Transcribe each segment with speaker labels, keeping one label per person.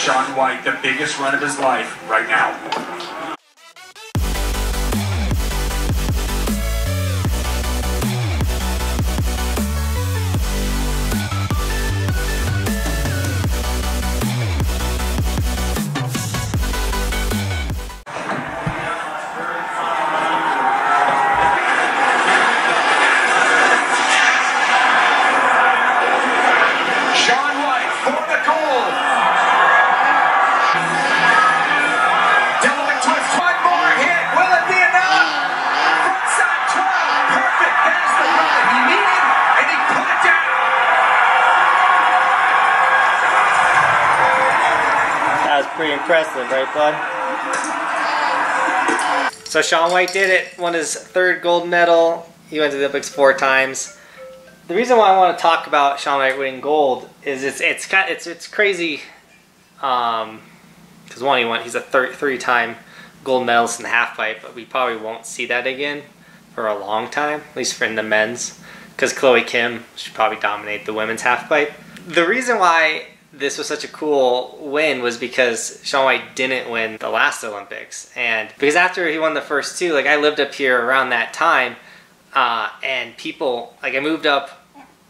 Speaker 1: Shaun White, the biggest run of his life right now.
Speaker 2: Pretty impressive, right, bud? So Shaun White did it, won his 3rd gold medal. He went to the Olympics 4 times. The reason why I want to talk about Shaun White winning gold is it's crazy. Because one, he's a 3-time gold medalist in the half pipe, but we probably won't see that again for a long time, at least for in the men's, because Chloe Kim should probably dominate the women's half pipe. The reason why this was such a cool win was because Shaun White didn't win the last Olympics, and because after he won the first 2, like I lived up here around that time, and people, like I moved up,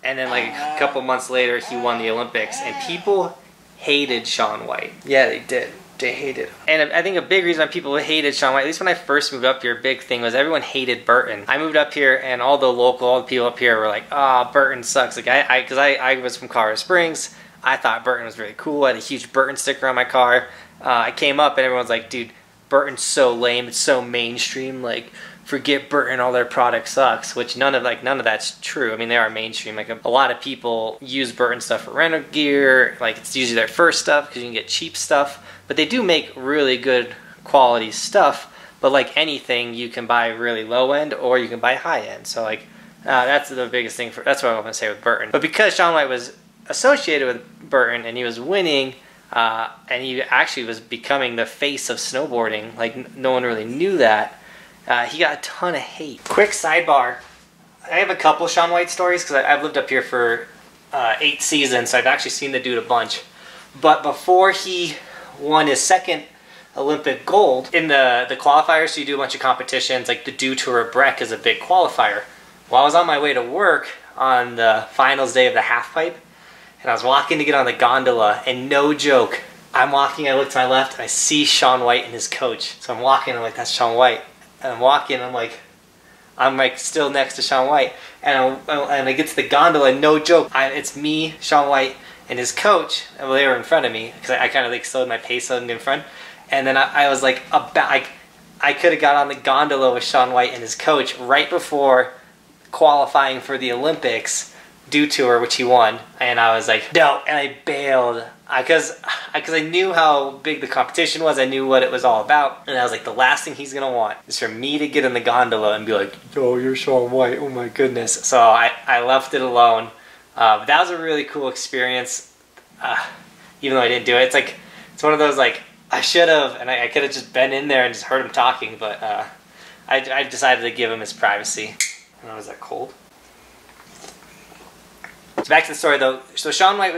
Speaker 2: and then like a couple months later he won the Olympics, and people hated Shaun White. Yeah, they did. They hated him. And I think a big reason why people hated Shaun White, at least when I first moved up here, a big thing was everyone hated Benton. I moved up here and all the people up here were like, "Ah, oh, Benton sucks." Like I was from Colorado Springs. I thought Benton was really cool. I had a huge Benton sticker on my car. I came up and everyone's like, "Dude, Benton's so lame. It's so mainstream. Like, forget Benton. All their product sucks." Which none of that's true. I mean, they are mainstream. Like a lot of people use Benton stuff for rental gear. Like it's usually their first stuff because you can get cheap stuff. But they do make really good quality stuff. But like anything, you can buy really low end or you can buy high end. So like that's the biggest thing. That's what I want to say with Benton. But because Shaun White was associated with Benton and he was winning, and he actually was becoming the face of snowboarding, like no one really knew that, he got a ton of hate. Quick sidebar, I have a couple Shaun White stories because I've lived up here for 8 seasons, so I've actually seen the dude a bunch. But before he won his 2nd Olympic gold, in the qualifiers, so you do a bunch of competitions, like the Dew Tour of Breck is a big qualifier. Well, I was on my way to work on the finals day of the half pipe, and I was walking to get on the gondola, and no joke, I'm walking, I look to my left, and I see Shaun White and his coach. So I'm walking, I'm like, that's Shaun White. And I'm walking, I'm like still next to Shaun White. And I get to the gondola, and no joke, it's me, Shaun White, and his coach. Well, they were in front of me, because I kind of like slowed my pace so I didn't get in front. And then I was like, I could have got on the gondola with Shaun White and his coach right before qualifying for the Olympics Dew Tour, which he won, and I was like, no, and I bailed because I knew how big the competition was. I knew what it was all about, and I was like, the last thing he's gonna want is for me to get in the gondola and be like, yo, you're Shaun White, oh my goodness. So I left it alone. But that was a really cool experience, even though I didn't do it. It's one of those like, I should have, and I could have just been in there and just heard him talking, but I decided to give him his privacy. And was that cold? So back to the story though. So Shaun White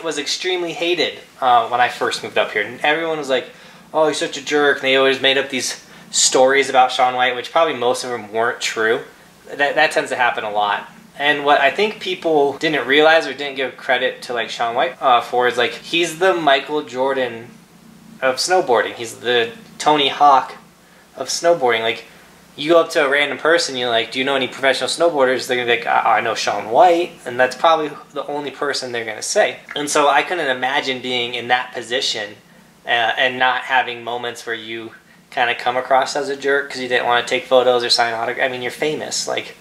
Speaker 2: was extremely hated when I first moved up here. And everyone was like, oh, he's such a jerk. And they always made up these stories about Shaun White, which probably most of them weren't true. That tends to happen a lot. And what I think people didn't realize or didn't give credit to like Shaun White for is like, he's the Michael Jordan of snowboarding. He's the Tony Hawk of snowboarding. Like, you go up to a random person, you're like, do you know any professional snowboarders? They're going to be like, I know Shaun White. And that's probably the only person they're going to say. And so I couldn't imagine being in that position and not having moments where you kind of come across as a jerk because you didn't want to take photos or sign autographs. I mean, you're famous. Like,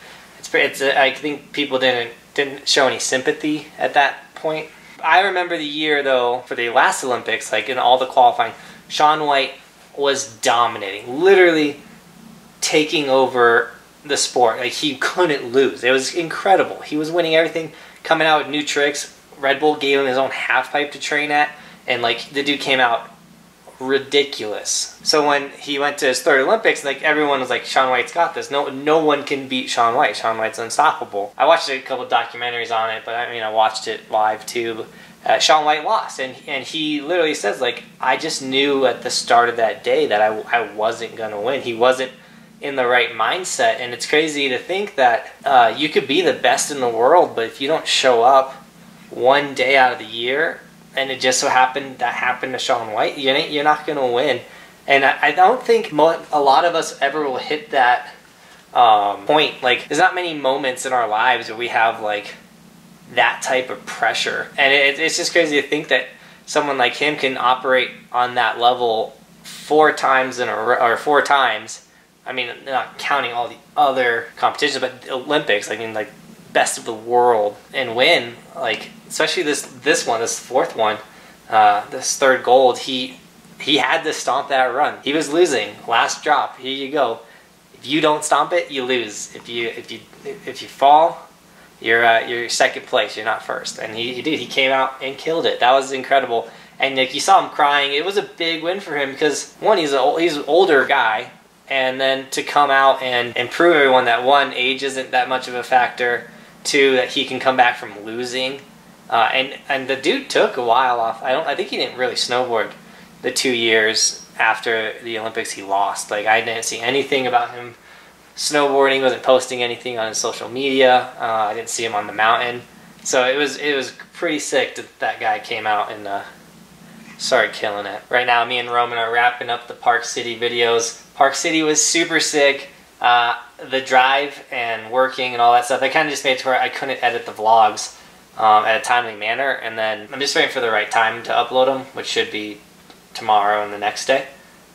Speaker 2: I think people didn't show any sympathy at that point. I remember the year, though, for the last Olympics, like in all the qualifying, Shaun White was dominating. Literally taking over the sport. Like, he couldn't lose. It was incredible. He was winning everything, coming out with new tricks. Red Bull gave him his own half pipe to train at, and like the dude came out ridiculous. So when he went to his third Olympics, like everyone was like, Shaun White's got this. No one can beat Shaun White. Shaun White's unstoppable. I watched a couple documentaries on it, but I mean, I watched it live too. Shaun White lost, and he literally says, like, I just knew at the start of that day that I wasn't gonna win. He wasn't in the right mindset, and it's crazy to think that you could be the best in the world, but if you don't show up one day out of the year, and it just so happened to Shaun White, you're not gonna win. And I don't think a lot of us ever will hit that point. Like, there's not many moments in our lives where we have like that type of pressure, and it's just crazy to think that someone like him can operate on that level 4 times in a row, or 4 times. I mean, not counting all the other competitions, but Olympics. I mean, like, best of the world, and win. Like, especially this 4th one, this 3rd gold. He had to stomp that run. He was losing. Last drop. Here you go. If you don't stomp it, you lose. If you fall, you're 2nd place. You're not 1st. And he did. He came out and killed it. That was incredible. And like, you saw him crying. It was a big win for him because, one, he's an older guy, and then to come out and prove everyone that, 1, age isn't that much of a factor. 2, that he can come back from losing. And the dude took a while off. I think he didn't really snowboard the 2 years after the Olympics. He lost. Like, I didn't see anything about him snowboarding. He wasn't posting anything on his social media. I didn't see him on the mountain. So it was pretty sick that guy came out and started killing it. Right now, me and Roman are wrapping up the Park City videos. Park City was super sick. The drive and working and all that stuff, I kind of just made it to where I couldn't edit the vlogs at a timely manner. And then I'm just waiting for the right time to upload them, which should be tomorrow and the next day,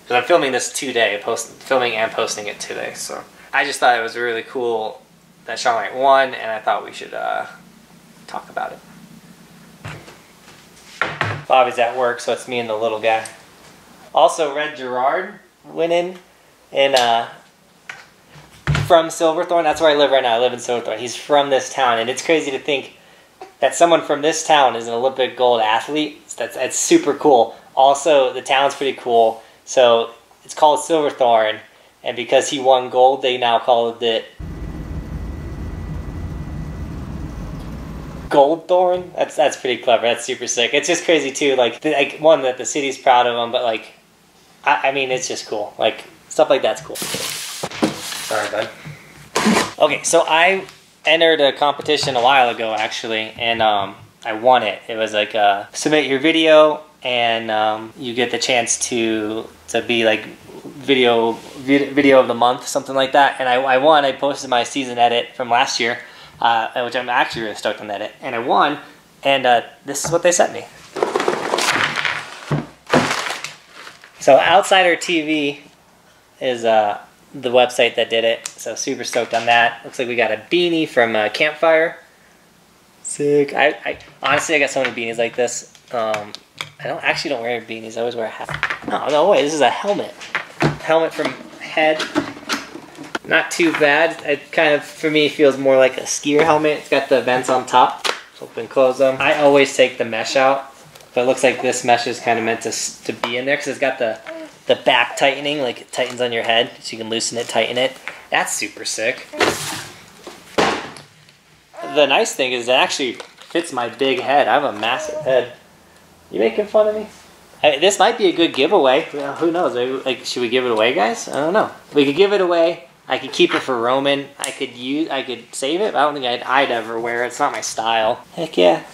Speaker 2: because I'm filming this today, filming and posting it today. So I just thought it was really cool that Shaun White won, and I thought we should talk about it. Bobby's at work, so it's me and the little guy. Also, Red Gerard winning in from Silverthorne. That's where I live right now. I live in Silverthorne. He's from this town, and it's crazy to think that someone from this town is an Olympic gold athlete. That's super cool. Also, the town's pretty cool. So it's called Silverthorne, and because he won gold, they now called it Goldthorne. That's pretty clever. That's super sick. It's just crazy too. Like, one, that the city's proud of him, but like, I mean, it's just cool. Like, stuff like that's cool. Sorry, bud. Okay, so I entered a competition a while ago, actually, and I won it. It was like submit your video, and you get the chance to be like video of the month, something like that. And I won. I posted my season edit from last year, which I'm actually really stoked on that edit. And I won, and this is what they sent me. So Outsider TV is the website that did it. So super stoked on that. Looks like we got a beanie from Campfire. Sick. I honestly, I got so many beanies like this. I don't wear beanies. I always wear a hat. No way. This is a helmet. Helmet from Head. Not too bad. It kind of, for me, feels more like a skier helmet. It's got the vents on top. Open, close them. I always take the mesh out, but it looks like this mesh is kind of meant to be in there because it's got the back tightening, like it tightens on your head, so you can loosen it, tighten it. That's super sick. The nice thing is it actually fits my big head. I have a massive head. You making fun of me? This might be a good giveaway. Well, who knows? Like, should we give it away, guys? I don't know. We could give it away. I could keep it for Roman. I could save it, but I don't think I'd ever wear it. It's not my style. Heck yeah.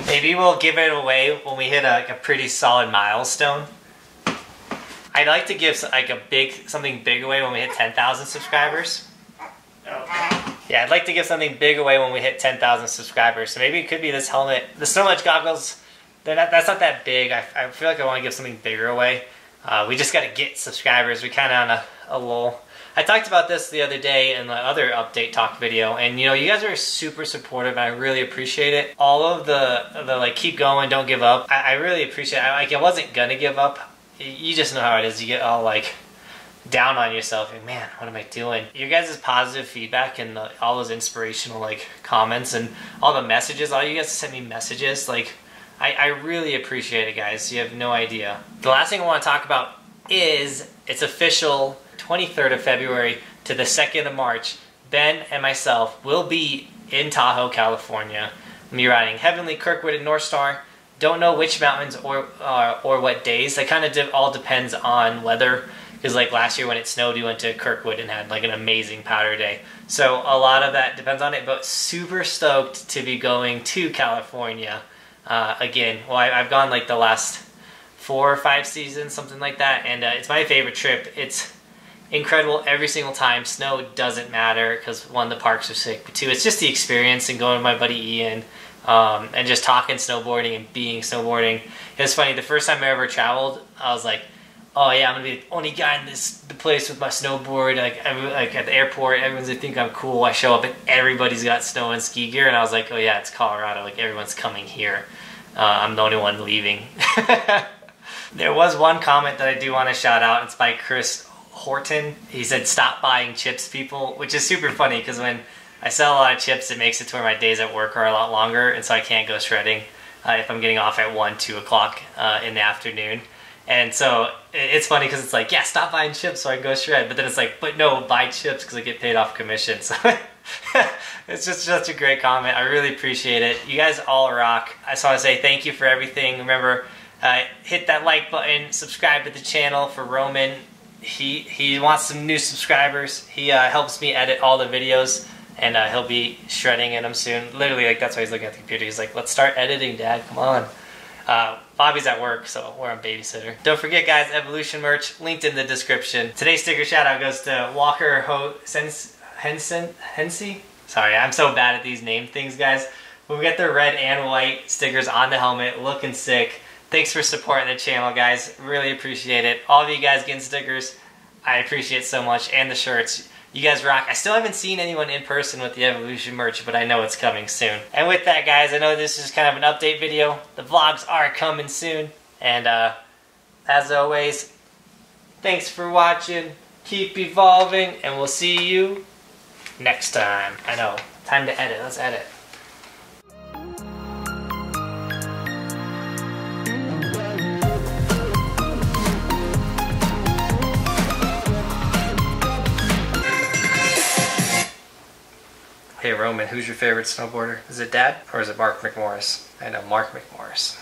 Speaker 2: Maybe we'll give it away when we hit a pretty solid milestone. I'd like to give like something big away when we hit 10,000 subscribers. Yeah, I'd like to give something big away when we hit 10,000 subscribers. So maybe it could be this helmet. The Snow Edge goggles, that's not that big. I feel like I want to give something bigger away. We just got to get subscribers. We kind of on a lull. I talked about this the other day in the other update talk video, and you guys are super supportive, and I really appreciate it. All of the like, keep going, don't give up. I really appreciate it. I wasn't gonna give up. You just know how it is. You get all like down on yourself, and man, what am I doing? Your guys' positive feedback and all those inspirational like comments and all the messages, all you guys sent me messages, like I really appreciate it, guys. You have no idea. The last thing I want to talk about is it's official. 23rd of February to the 2nd of March, Ben and myself will be in Tahoe, California. We'll be riding Heavenly, Kirkwood, and North Star, Don't know which mountains or what days. That kind of all depends on weather. Because like last year when it snowed, we went to Kirkwood and had like an amazing powder day. So a lot of that depends on it, but super stoked to be going to California again. Well, I've gone like the last 4 or 5 seasons, something like that, and it's my favorite trip. It's incredible every single time. Snow doesn't matter because one, the parks are sick, but two, it's just the experience and going with my buddy Ian and just talking snowboarding and being snowboarding. It was funny, the first time I ever traveled, I was like, oh yeah, I'm gonna be the only guy in the place with my snowboard. Like at the airport, everyone's gonna think I'm cool. I show up and everybody's got snow and ski gear, and I was like, oh yeah, it's Colorado. Like everyone's coming here. I'm the only one leaving. There was one comment that I do want to shout out. It's by Chris Horton. He said, "Stop buying chips, people," which is super funny because when I sell a lot of chips, it makes it to where my days at work are a lot longer, and so I can't go shredding if I'm getting off at 1, 2 o'clock in the afternoon. And so it's funny because it's like, yeah, stop buying chips so I can go shred. But then it's like, but no, buy chips because I get paid off commission. So it's just such a great comment. I really appreciate it. You guys all rock. I just want to say thank you for everything. Remember, hit that like button, subscribe to the channel for Roman. He wants some new subscribers. He helps me edit all the videos, and he'll be shredding in them soon. Literally, like that's why he's looking at the computer. He's like, let's start editing, Dad. Come on. Bobby's at work, so we're on babysitter. Don't forget, guys, Evolution merch, linked in the description. Today's sticker shout-out goes to Walker Hensey? Sorry, I'm so bad at these name things, guys. But we got the red and white stickers on the helmet, looking sick. Thanks for supporting the channel, guys. Really appreciate it. All of you guys getting stickers, I appreciate so much, and the shirts. You guys rock. I still haven't seen anyone in person with the Evolution merch, but I know it's coming soon. And with that, guys, I know this is kind of an update video. The vlogs are coming soon. And as always, thanks for watching. Keep evolving, and we'll see you next time. I know. Time to edit. Let's edit. Hey Roman, who's your favorite snowboarder? Is it Dad or is it Mark McMorris? I know, Mark McMorris.